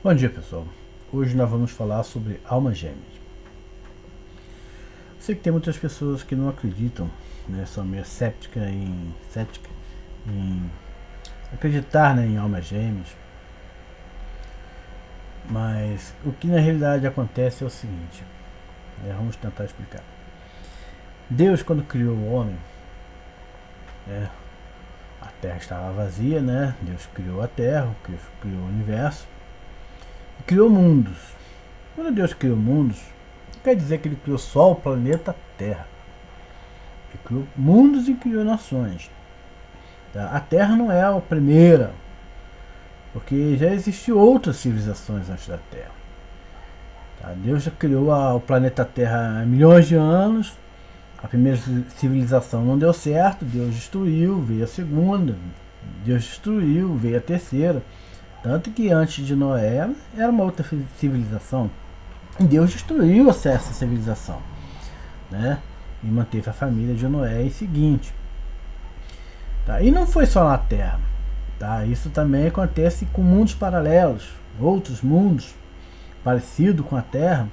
Bom dia, pessoal. Hoje nós vamos falar sobre almas gêmeas. Sei que tem muitas pessoas que não acreditam, né, são meio céticas em acreditar, né, em almas gêmeas. Mas o que na realidade acontece é o seguinte, né, vamos tentar explicar. Deus, quando criou o homem, né, a Terra estava vazia, né? Deus criou a Terra, criou o universo e criou mundos. Quando Deus criou mundos, não quer dizer que ele criou só o planeta Terra. Ele criou mundos e criou nações. Tá? A Terra não é a primeira, porque já existiam outras civilizações antes da Terra. Tá? Deus já criou o planeta Terra há milhões de anos. A primeira civilização não deu certo, Deus destruiu, veio a segunda, Deus destruiu, veio a terceira. Tanto que antes de Noé era uma outra civilização. E Deus destruiu essa civilização, né? E manteve a família de Noé em seguinte. Tá? E não foi só na Terra. Tá? Isso também acontece com mundos paralelos, outros mundos parecidos com a Terra,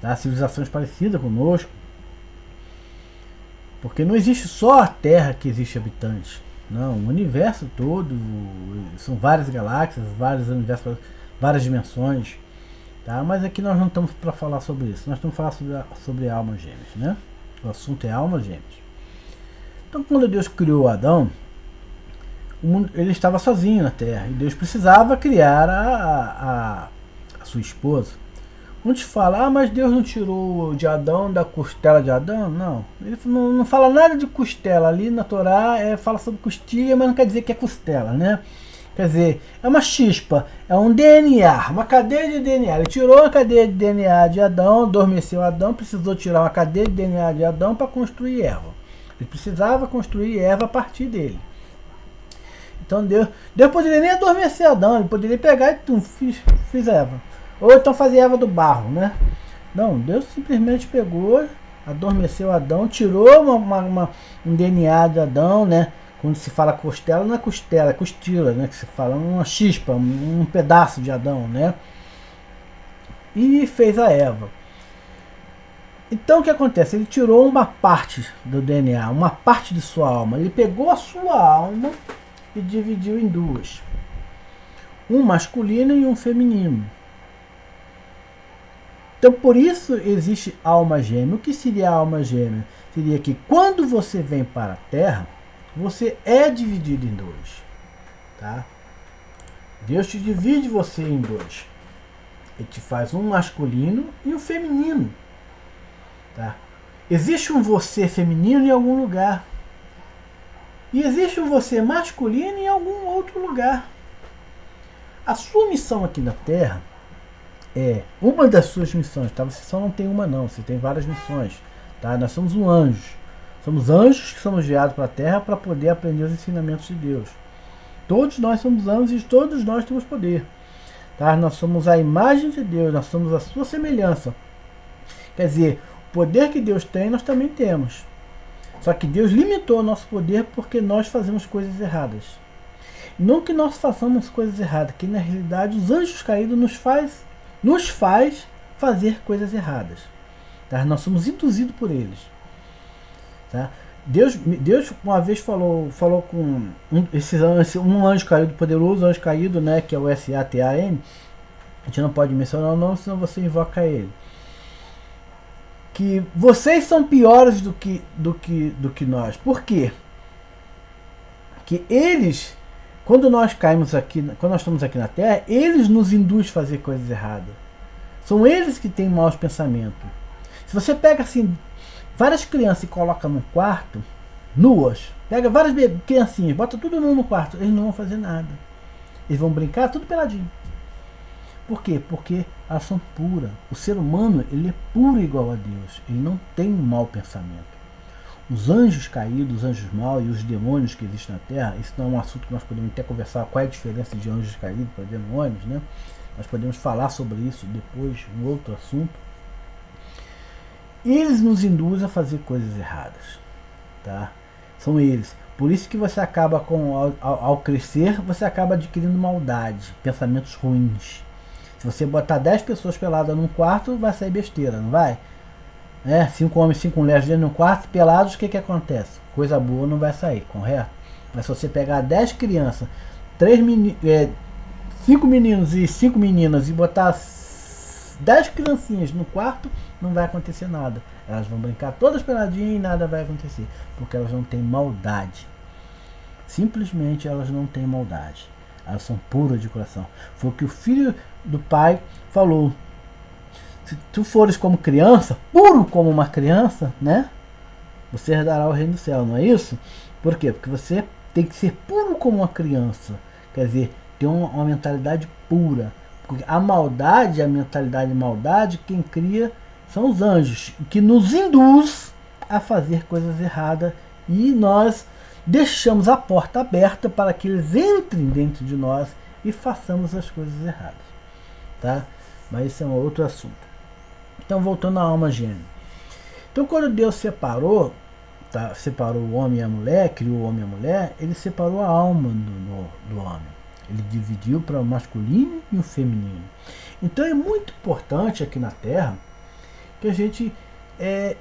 tá? Civilizações parecidas conosco. Porque não existe só a Terra que existe habitantes. Não, o universo todo, são várias galáxias, vários universos, várias dimensões. Tá? Mas aqui nós não estamos para falar sobre isso. Nós estamos para falar sobre almas gêmeas. Né? O assunto é almas gêmeas. Então, quando Deus criou Adão, ele estava sozinho na Terra. E Deus precisava criar a sua esposa. Muitos falam, mas Deus não tirou de Adão da costela de Adão? Não. Ele não fala nada de costela. Ali na Torá fala sobre costilha, mas não quer dizer que é costela, né? Quer dizer, é uma chispa, é um DNA, uma cadeia de DNA. Ele tirou a cadeia de DNA de Adão, adormeceu Adão, precisou tirar uma cadeia de DNA de Adão para construir Eva. Ele precisava construir Eva a partir dele. Então Deus poderia nem adormecer Adão, ele poderia pegar e fiz Eva. Ou então fazer Eva do barro, né? Não, Deus simplesmente pegou, adormeceu Adão, tirou um DNA de Adão, né? Quando se fala costela, não é costela, é costila, né? Que se fala uma chispa, um pedaço de Adão, né? E fez a Eva. Então o que acontece? Ele tirou uma parte do DNA, uma parte de sua alma. Ele pegou a sua alma e dividiu em duas. Um masculino e um feminino. Então, por isso existe alma gêmea. O que seria alma gêmea? Seria que quando você vem para a Terra, você é dividido em dois. Tá? Deus te divide você em dois. Ele te faz um masculino e um feminino. Tá? Existe um você feminino em algum lugar. E existe um você masculino em algum outro lugar. A sua missão aqui na Terra uma das suas missões, tá? Você só não tem uma não, você tem várias missões, tá? Nós somos anjos. Somos anjos que somos enviados para a Terra para poder aprender os ensinamentos de Deus. Todos nós somos anjos e todos nós temos poder. Tá? Nós somos a imagem de Deus, nós somos a sua semelhança. Quer dizer, o poder que Deus tem, nós também temos. Só que Deus limitou o nosso poder porque nós fazemos coisas erradas. Não que nós façamos coisas erradas, que na realidade os anjos caídos nos faz fazer coisas erradas. Tá? Nós somos induzidos por eles. Tá? Deus uma vez falou com um anjo caído, poderoso anjo caído, né, que é o Satan. A gente não pode mencionar o nome, senão você invoca ele. Que vocês são piores do que nós. Por quê? Que eles, quando nós caímos aqui, quando nós estamos aqui na Terra, eles nos induzem a fazer coisas erradas. São eles que têm maus pensamentos. Se você pega assim várias crianças e coloca num quarto, nuas, pega várias criancinhas, bota tudo nu no quarto, eles não vão fazer nada. Eles vão brincar tudo peladinho. Por quê? Porque elas são puras. O ser humano, ele é puro igual a Deus. Ele não tem um mau pensamento. Os anjos caídos, os anjos maus e os demônios que existem na Terra, isso não é um assunto que nós podemos até conversar, qual é a diferença de anjos caídos para demônios, né? Nós podemos falar sobre isso depois, um outro assunto. Eles nos induzem a fazer coisas erradas. Tá? São eles. Por isso que você acaba, ao crescer, você acaba adquirindo maldade, pensamentos ruins. Se você botar 10 pessoas peladas num quarto, vai sair besteira, não vai? 5 homens, 5 mulheres dentro de um quarto, pelados, o que acontece? Coisa boa não vai sair, correto? Mas se você pegar 10 crianças, 5 meninos e 5 meninas e botar 10 criancinhas no quarto, não vai acontecer nada. Elas vão brincar todas peladinhas e nada vai acontecer. Porque elas não têm maldade. Simplesmente elas não têm maldade. Elas são puras de coração. Foi o que o filho do pai falou. Se tu fores como criança, puro como uma criança, né? Você herdará o reino do céu, não é isso? Por quê? Porque você tem que ser puro como uma criança. Quer dizer, ter uma mentalidade pura. Porque a maldade, a mentalidade de maldade, quem cria são os anjos, que nos induz a fazer coisas erradas. E nós deixamos a porta aberta para que eles entrem dentro de nós e façamos as coisas erradas. Tá? Mas isso é um outro assunto. Então, voltando à alma gêmea. Então, quando Deus separou, tá, separou o homem e a mulher, criou o homem e a mulher, ele separou a alma do homem. Ele dividiu para o masculino e o feminino. Então, é muito importante aqui na Terra que a gente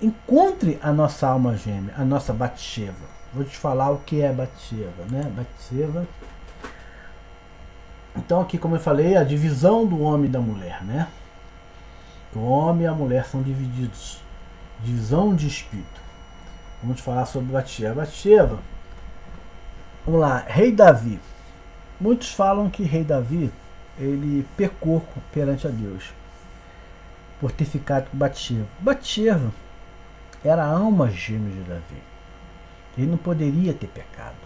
encontre a nossa alma gêmea, a nossa Batsheva. Vou te falar o que é Batsheva, né? Batsheva. Então, aqui, como eu falei, a divisão do homem e da mulher, né? O homem e a mulher são divididos. Divisão de espírito. Vamos falar sobre Batsheva. Batsheva, vamos lá, rei Davi. Muitos falam que rei Davi, ele pecou perante a Deus por ter ficado com Batsheva. Batsheva era a alma gêmea de Davi. Ele não poderia ter pecado.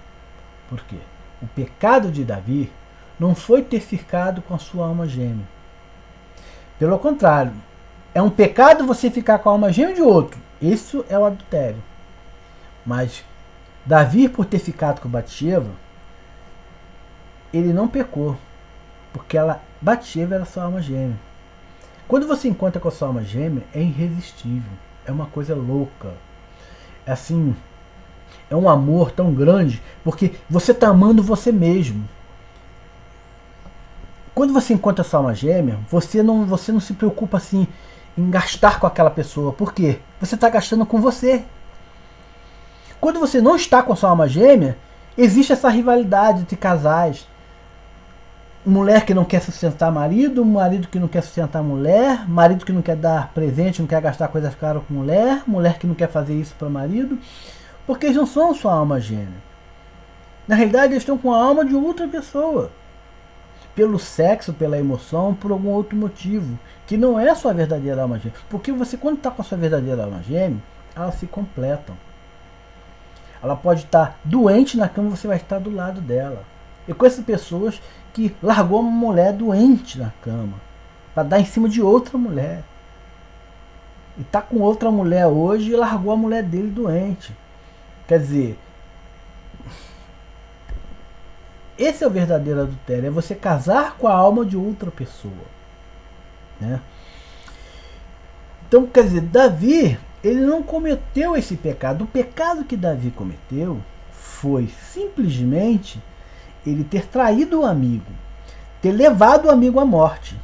Por quê? O pecado de Davi não foi ter ficado com a sua alma gêmea. Pelo contrário, é um pecado você ficar com a alma gêmea de outro. Isso é o adultério. Mas Davi, por ter ficado com Batsheva, ele não pecou. Porque Batsheva era sua alma gêmea. Quando você encontra com a sua alma gêmea, é irresistível. É uma coisa louca. É assim, é um amor tão grande, porque você está amando você mesmo. Quando você encontra a sua alma gêmea, você não se preocupa assim em gastar com aquela pessoa. Por quê? Você está gastando com você. Quando você não está com a sua alma gêmea, existe essa rivalidade entre casais. Mulher que não quer sustentar marido que não quer sustentar mulher, marido que não quer dar presente, não quer gastar coisas caras com mulher que não quer fazer isso para marido, porque eles não são sua alma gêmea. Na realidade, eles estão com a alma de outra pessoa. Pelo sexo, pela emoção, por algum outro motivo, que não é a sua verdadeira alma gêmea. Porque você, quando está com a sua verdadeira alma gêmea, elas se completam. Ela pode estar doente na cama, você vai estar do lado dela. Eu conheço pessoas que largou uma mulher doente na cama para dar em cima de outra mulher. E tá com outra mulher hoje e largou a mulher dele doente. Quer dizer, esse é o verdadeiro adultério, é você casar com a alma de outra pessoa, né? Então, quer dizer, Davi, ele não cometeu esse pecado. O pecado que Davi cometeu foi simplesmente ele ter traído o amigo, ter levado o amigo à morte,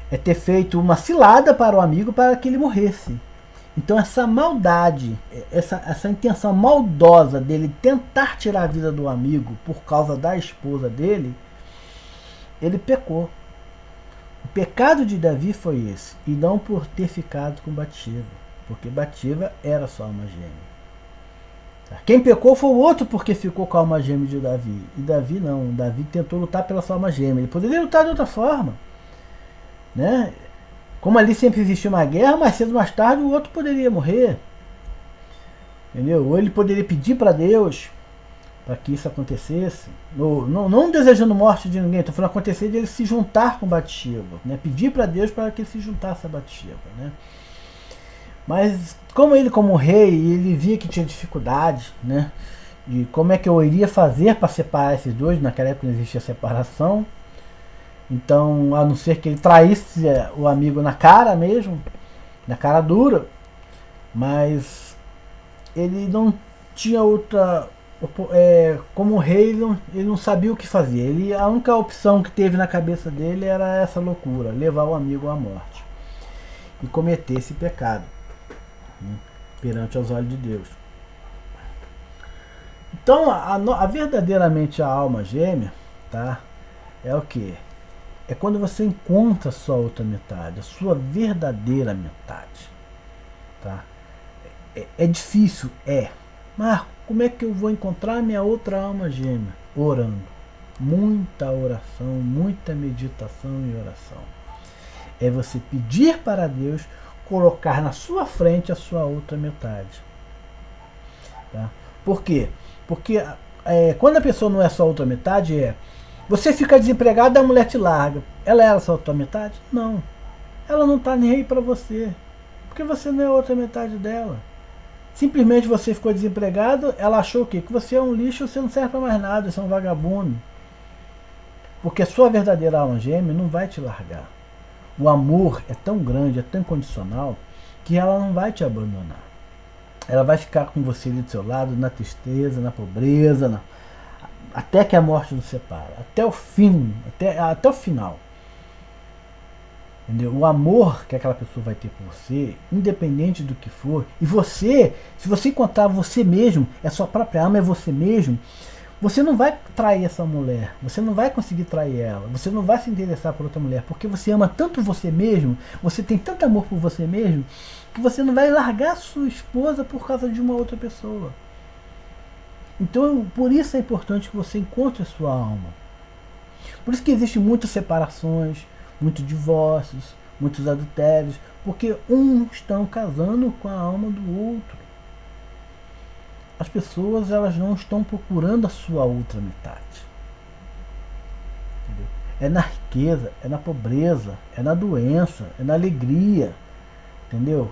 é ter feito uma cilada para o amigo para que ele morresse. Então essa maldade, essa intenção maldosa dele tentar tirar a vida do amigo por causa da esposa dele, ele pecou. O pecado de Davi foi esse, e não por ter ficado com Batsheva, porque Batsheva era sua alma gêmea. Quem pecou foi o outro porque ficou com a alma gêmea de Davi. E Davi não. Davi tentou lutar pela sua alma gêmea. Ele poderia lutar de outra forma, né? Como ali sempre existiu uma guerra, mais cedo ou mais tarde o outro poderia morrer. Entendeu? Ou ele poderia pedir para Deus para que isso acontecesse. Não desejando morte de ninguém. Estou falando acontecer de ele se juntar com Batsheva, né? Pedir para Deus para que ele se juntasse a Batsheva, né? Mas como rei, ele via que tinha dificuldade, né? De como é que eu iria fazer para separar esses dois. Naquela época não existia separação. Então, a não ser que ele traísse o amigo na cara mesmo, na cara dura. Mas ele não tinha outra como rei, ele não sabia o que fazer. A única opção que teve na cabeça dele era essa loucura, levar o amigo à morte e cometer esse pecado, né, perante os olhos de Deus. Então, verdadeiramente a alma gêmea, tá, é o que? É quando você encontra a sua outra metade, a sua verdadeira metade. Tá? É difícil, mas como é que eu vou encontrar minha outra alma gêmea? Orando. Muita oração, muita meditação e oração. É você pedir para Deus colocar na sua frente a sua outra metade. Tá? Por quê? Porque quando a pessoa não é sua outra metade, você fica desempregado e a mulher te larga. Ela era sua outra metade? Não. Ela não está nem aí para você. Porque você não é a outra metade dela. Simplesmente você ficou desempregado, ela achou o quê? Que você é um lixo, você não serve para mais nada, você é um vagabundo. Porque a sua verdadeira alma gêmea não vai te largar. O amor é tão grande, é tão incondicional, que ela não vai te abandonar. Ela vai ficar com você ali do seu lado, na tristeza, na pobreza, até que a morte nos separa. Até o fim, até o final. Entendeu? O amor que aquela pessoa vai ter por você, independente do que for, e você, se você encontrar você mesmo, é sua própria alma, é você mesmo, você não vai trair essa mulher, você não vai conseguir trair ela, você não vai se interessar por outra mulher, porque você ama tanto você mesmo, você tem tanto amor por você mesmo, que você não vai largar sua esposa por causa de uma outra pessoa. Então, por isso é importante que você encontre a sua alma. Por isso que existem muitas separações, muitos divórcios, muitos adultérios, porque uns estão casando com a alma do outro. As pessoas, elas não estão procurando a sua outra metade. Entendeu? É na riqueza, é na pobreza, é na doença, é na alegria. Entendeu?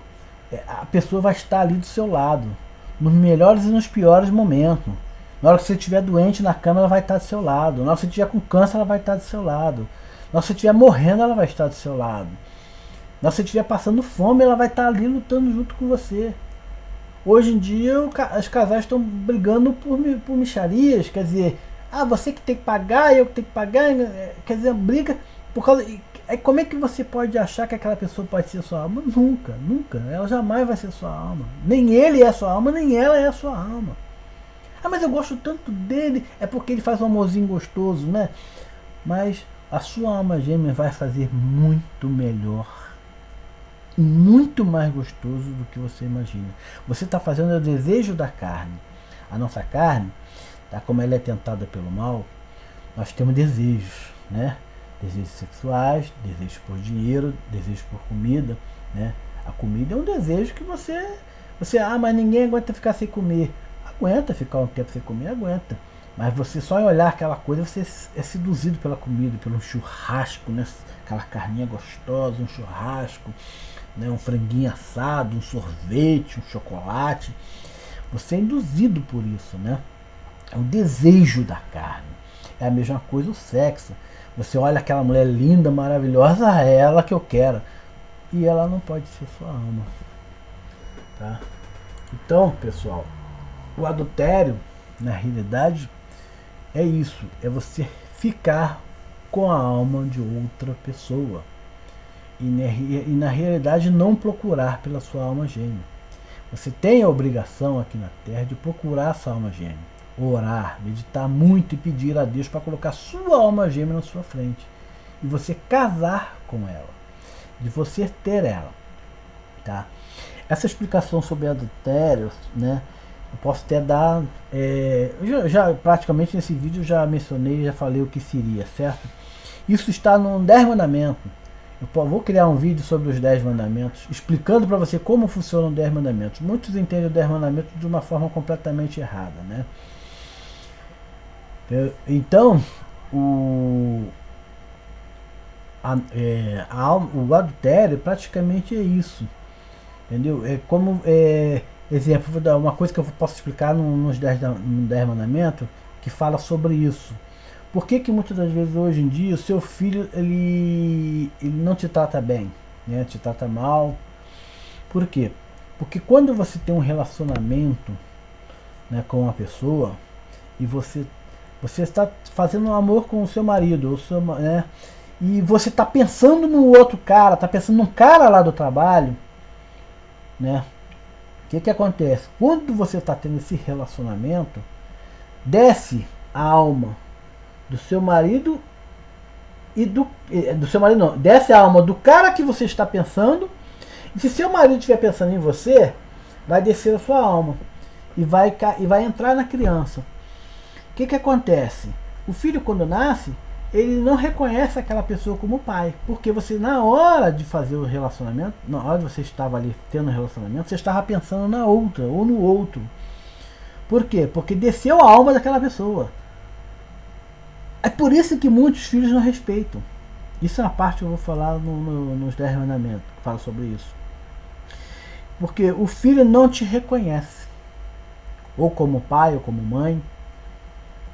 A pessoa vai estar ali do seu lado, nos melhores e nos piores momentos. Na hora que você estiver doente na cama, ela vai estar do seu lado. Na hora que você estiver com câncer, ela vai estar do seu lado. Na hora que você estiver morrendo, ela vai estar do seu lado. Na hora que você estiver passando fome, ela vai estar ali lutando junto com você. Hoje em dia, os casais estão brigando por mixarias. Quer dizer, você que tem que pagar, eu que tenho que pagar. Quer dizer, briga por causa... Como é que você pode achar que aquela pessoa pode ser sua alma? Nunca, nunca. Ela jamais vai ser sua alma. Nem ele é sua alma, nem ela é a sua alma. Mas eu gosto tanto dele. É porque ele faz um amorzinho gostoso, né? Mas a sua alma gêmea vai fazer muito melhor, muito mais gostoso do que você imagina. Você está fazendo o desejo da carne. A nossa carne, tá, como ela é tentada pelo mal, nós temos desejos, né? Desejos sexuais, desejos por dinheiro, desejos por comida, né? A comida é um desejo que você, mas ninguém aguenta ficar sem comer. Aguenta ficar um tempo sem comer, aguenta. Mas você só em olhar aquela coisa, você é seduzido pela comida, pelo churrasco, né? Aquela carninha gostosa, um churrasco, né? Um franguinho assado, um sorvete, um chocolate. Você é induzido por isso, né? É o desejo da carne. É a mesma coisa o sexo. Você olha aquela mulher linda, maravilhosa, é ela que eu quero. E ela não pode ser sua alma. Tá? Então, pessoal, o adultério, na realidade, é isso. É você ficar com a alma de outra pessoa. E na realidade não procurar pela sua alma gêmea. Você tem a obrigação aqui na Terra de procurar a sua alma gêmea. Orar, meditar muito e pedir a Deus para colocar sua alma gêmea na sua frente. E você casar com ela. De você ter ela. Tá? Essa explicação sobre adultério, né? Eu posso até dar... já praticamente nesse vídeo já mencionei, já falei o que seria, certo? Isso está no 10 mandamentos. Eu vou criar um vídeo sobre os 10 mandamentos, explicando para você como funcionam os 10 mandamentos. Muitos entendem os 10 mandamentos de uma forma completamente errada, né? Então, o adultério praticamente é isso. Entendeu? É como, exemplo, vou dar uma coisa que eu posso explicar nos 10 mandamentos, que fala sobre isso. Por que muitas das vezes hoje em dia o seu filho ele não te trata bem, né? Te trata mal? Por quê? Porque quando você tem um relacionamento, né, com uma pessoa, e você está fazendo um amor com o seu marido, ou seu, né? E você está pensando no outro cara, está pensando num cara lá do trabalho, né? O que acontece? Quando você está tendo esse relacionamento, desce a alma do seu marido e do seu marido não, desce a alma do cara que você está pensando, e se seu marido estiver pensando em você, vai descer a sua alma e vai entrar na criança. O que acontece? O filho, quando nasce, ele não reconhece aquela pessoa como pai, porque você, na hora de fazer o relacionamento, na hora de você estava ali tendo um relacionamento, você estava pensando na outra ou no outro. Por quê? Porque desceu a alma daquela pessoa. É por isso que muitos filhos não respeitam. Isso é uma parte que eu vou falar nos 10 mandamentos, que fala sobre isso. Porque o filho não te reconhece, ou como pai, ou como mãe,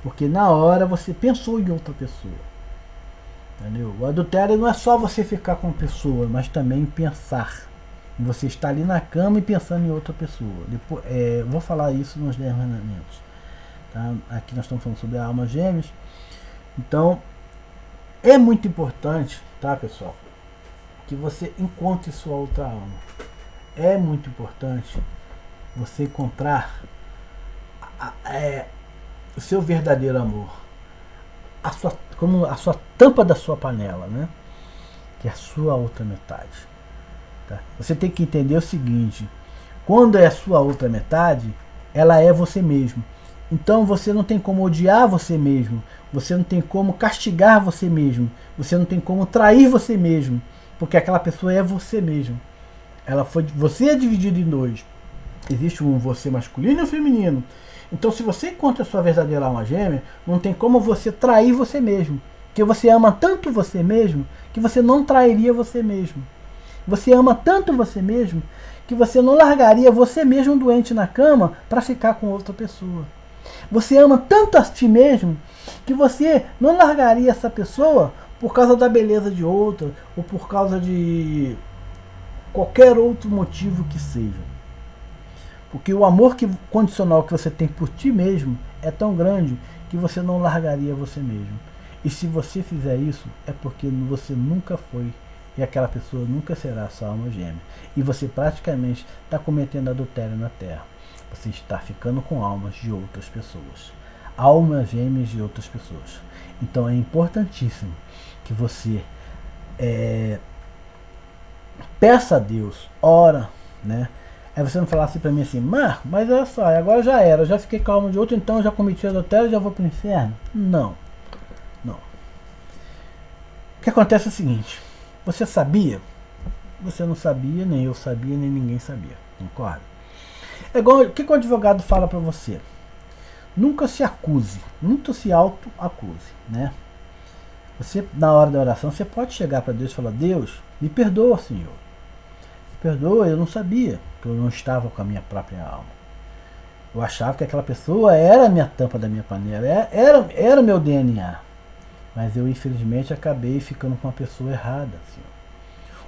porque na hora você pensou em outra pessoa. Entendeu? O adultério não é só você ficar com a pessoa, mas também pensar. Você está ali na cama e pensando em outra pessoa. Depois, vou falar isso nos 10 mandamentos. Tá? Aqui nós estamos falando sobre a alma gêmeas. Então, é muito importante, tá, pessoal, que você encontre sua outra alma. É muito importante você encontrar o seu verdadeiro amor, como a sua tampa da sua panela, né? Que é a sua outra metade. Tá? Você tem que entender o seguinte: quando é a sua outra metade, ela é você mesmo. Então você não tem como odiar você mesmo, você não tem como castigar você mesmo, você não tem como trair você mesmo, porque aquela pessoa é você mesmo. Você é dividido em dois. Existe um você masculino e um feminino. Então, se você encontra a sua verdadeira alma gêmea, não tem como você trair você mesmo, porque você ama tanto você mesmo que você não trairia você mesmo. Você ama tanto você mesmo que você não largaria você mesmo doente na cama para ficar com outra pessoa. Você ama tanto a ti mesmo que você não largaria essa pessoa por causa da beleza de outra ou por causa de qualquer outro motivo que seja. Porque o amor condicional que você tem por ti mesmo é tão grande que você não largaria você mesmo. E se você fizer isso, é porque você nunca foi e aquela pessoa nunca será sua alma gêmea. E você praticamente está cometendo adultério na terra. Você está ficando com almas de outras pessoas. Almas gêmeas de outras pessoas. Então é importantíssimo que você peça a Deus, ora, né? Aí você não falar assim pra mim assim: mas olha só, agora já era, eu já fiquei com a alma de outro, então eu já cometi adultério e já vou pro inferno. Não. O que acontece é o seguinte: você sabia? Você não sabia, nem eu sabia, nem ninguém sabia. Concorda? É igual, o que o advogado fala pra você? Nunca se acuse, nunca se auto-acuse, né? Você, na hora da oração, você pode chegar para Deus e falar: Deus, me perdoa, Senhor. Me perdoa, eu não sabia que eu não estava com a minha própria alma. Eu achava que aquela pessoa era a minha tampa da minha panela, era o meu DNA. Mas eu, infelizmente, acabei ficando com a pessoa errada, Senhor.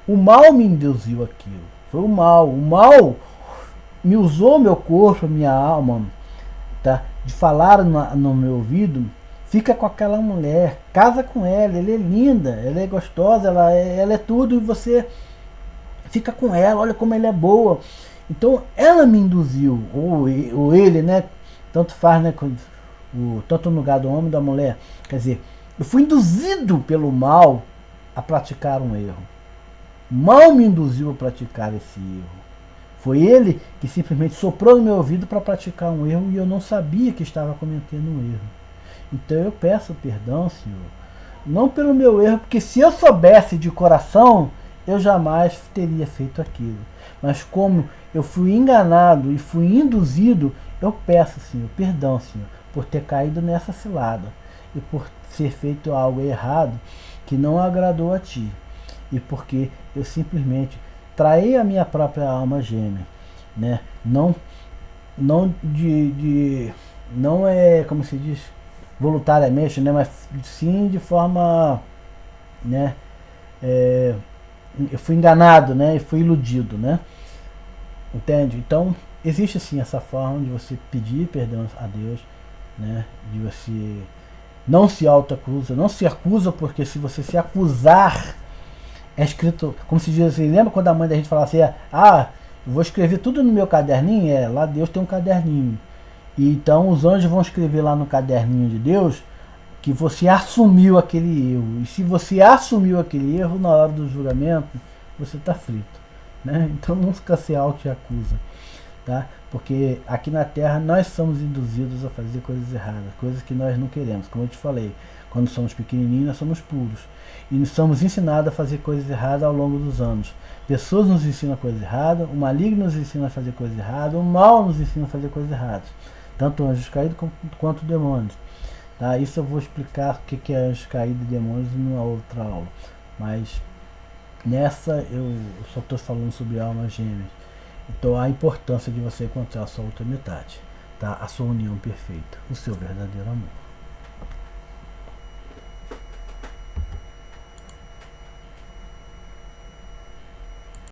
O mal me induziu aquilo. Foi o mal. O mal me usou meu corpo, minha alma, tá? De falar no meu ouvido: fica com aquela mulher, casa com ela é linda, ela é gostosa, ela é tudo, e você fica com ela, olha como ela é boa. Então ela me induziu, ou ele, né? Tanto faz, né? Tanto no lugar do homem e da mulher. Quer dizer, eu fui induzido pelo mal a praticar um erro. O mal me induziu a praticar esse erro. Foi ele que simplesmente soprou no meu ouvido para praticar um erro e eu não sabia que estava cometendo um erro. Então eu peço perdão, Senhor, não pelo meu erro, porque se eu soubesse de coração, eu jamais teria feito aquilo. Mas como eu fui enganado e fui induzido, eu peço, Senhor, perdão, Senhor, por ter caído nessa cilada e por ser feito algo errado que não agradou a Ti. E porque eu simplesmente traí a minha própria alma gêmea, né? Não é, como se diz, voluntariamente, né? Mas sim de forma, né? Eu fui enganado, né? E fui iludido, né? Entende? Então existe sim essa forma de você pedir perdão a Deus, né? De você não se autoacusa, não se acusa, porque se você se acusar, é escrito, como se diz assim, lembra quando a mãe da gente falava assim, eu vou escrever tudo no meu caderninho? Lá Deus tem um caderninho. E então os anjos vão escrever lá no caderninho de Deus que você assumiu aquele erro. E se você assumiu aquele erro na hora do julgamento, você está frito, né? Então nunca se auto-acusa, tá? Porque aqui na Terra nós somos induzidos a fazer coisas erradas, coisas que nós não queremos. Como eu te falei, quando somos pequenininhos nós somos puros e somos ensinados a fazer coisas erradas ao longo dos anos. Pessoas nos ensinam coisas erradas, o maligno nos ensina a fazer coisas erradas, o mal nos ensina a fazer coisas erradas, tanto anjos caídos quanto demônios. Tá? Isso eu vou explicar o que é anjos caídos e demônios numa outra aula, mas nessa eu só estou falando sobre almas gêmeas. Então a importância de você encontrar a sua outra metade, tá? A sua união perfeita, o seu verdadeiro amor.